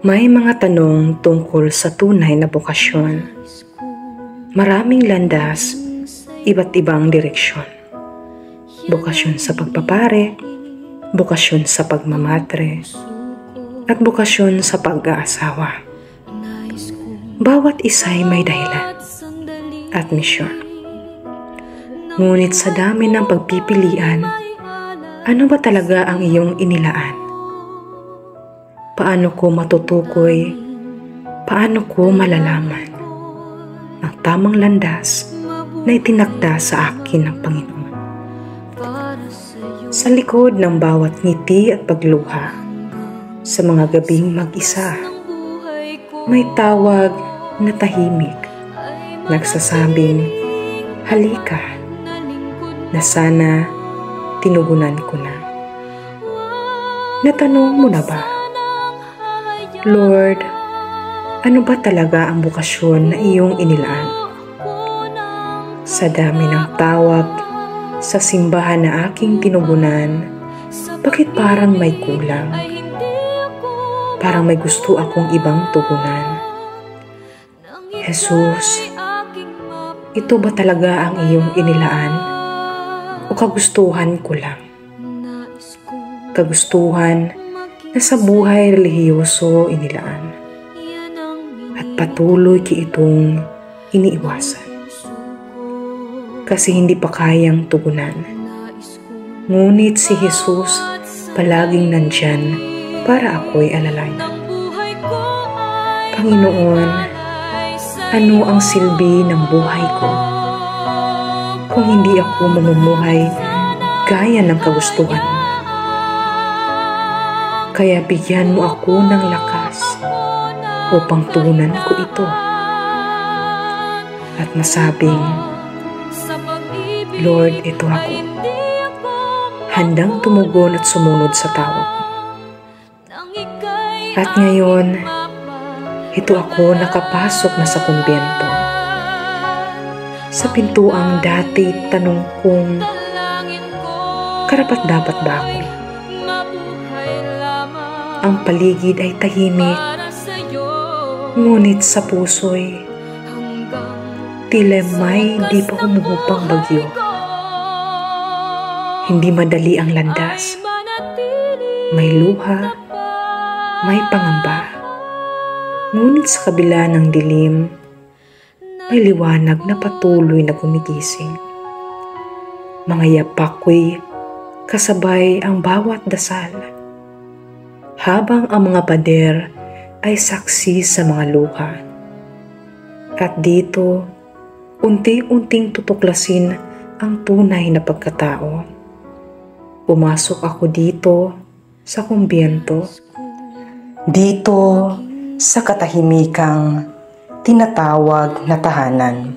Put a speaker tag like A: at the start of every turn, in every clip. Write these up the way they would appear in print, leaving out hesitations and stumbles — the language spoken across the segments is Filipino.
A: May mga tanong tungkol sa tunay na bokasyon. Maraming landas, iba't ibang direksyon. Bokasyon sa pagpapare, bokasyon sa pagmamatre, at bokasyon sa pag-aasawa. Bawat isa'y may dahilan at misyon. Ngunit sa dami ng pagpipilian, ano ba talaga ang iyong inilaan? Paano ko matutukoy? Paano ko malalaman ang tamang landas na itinakda sa akin ng Panginoon? Sa likod ng bawat ngiti at pagluha, sa mga gabing mag-isa, may tawag na tahimik, nagsasabing, halika, na sana tinugunan ko na. Natanong mo na ba? Lord, ano ba talaga ang bokasyon na iyong inilaan? Sa dami ng tawag sa simbahan na aking tinugunan, bakit parang may kulang? Parang may gusto akong ibang tugunan. Jesus, ito ba talaga ang iyong inilaan? O kagustuhan ko lang? Kagustuhan na sa buhay relihiyoso inilaan at patuloy ki itong iniiwasan kasi hindi pa kayang tugunan. Ngunit si Jesus palaging nandyan para ako'y alalayan. Panginoon, ano ang silbi ng buhay ko kung hindi ako mamumuhay gaya ng kagustuhan mo? Kaya bigyan mo ako ng lakas upang tugunan ko ito at masabing, Lord, ito ako, handang tumugon at sumunod sa tawag mo. At ngayon, ito ako nakapasok na sa kumbento. Sa pintuang dati tanong kong, karapat-dapat ba ako? Ang paligid ay tahimik, ngunit sa puso'y tila may di pa humuhupang bagyo. Hindi madali ang landas, may luha, may pangamba. Ngunit sa kabila ng dilim, may liwanag na patuloy na gumigising. Mga yapak ko'y kasabay ang bawat dasal, habang ang mga pader ay saksi sa mga luha. At dito, unti-unting tutuklasin ang tunay na pagkatao. Pumasok ako dito sa kumbento, dito sa katahimikang tinatawag na tahanan,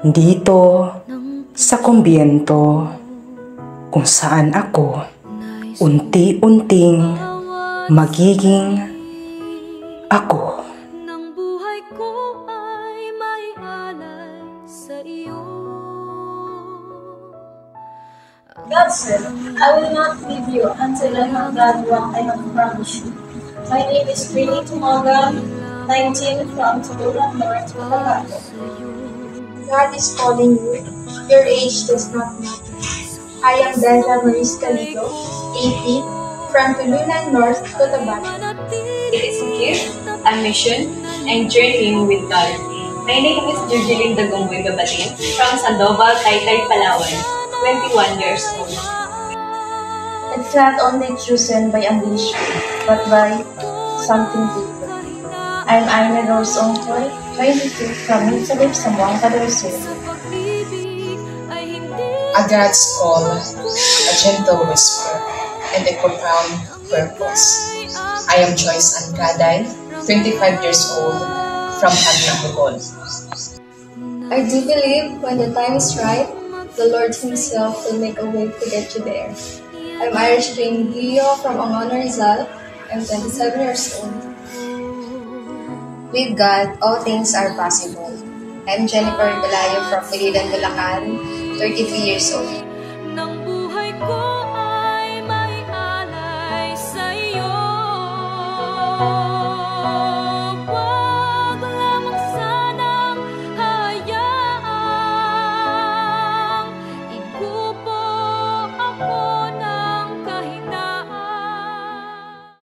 A: dito sa kumbento kung saan ako unti-unting magiging ako.
B: Nang buhay ko ay may alay sa iyo.
C: God said, I will not leave you until I have done what I have promised you. My name is Trini Tumaga, 19 from Tuluran North, Cotabato. God is calling you. Your age does not matter. I am Deza Maris Caligo, 18, from Tuluran North, Cotabato.
D: It is a gift, a mission, and journeying with God. My name is Jurjeline Dagongboy Gabatin from Sandoval, Taytay, Palawan, 21 years old.
C: It's not only chosen by ambition, but by something deeper. I'm Aina Rose Ongtoy, 22, from Minsalip, Zamboanga del Sur.
E: A God's call, a gentle whisper, and a profound purpose. I am Joyce Ancaday, 25 years old, from Tagnacogon.
F: I do believe when the time is right, the Lord Himself will make a way to get you there. I'm Irish Jane Guillo from Angono, Rizal. I'm 27 years old.
G: With God, all things are possible. I'm Jennifer Galayo from Pulilan, Bulacan, 33 years old.
B: Nang buhay ko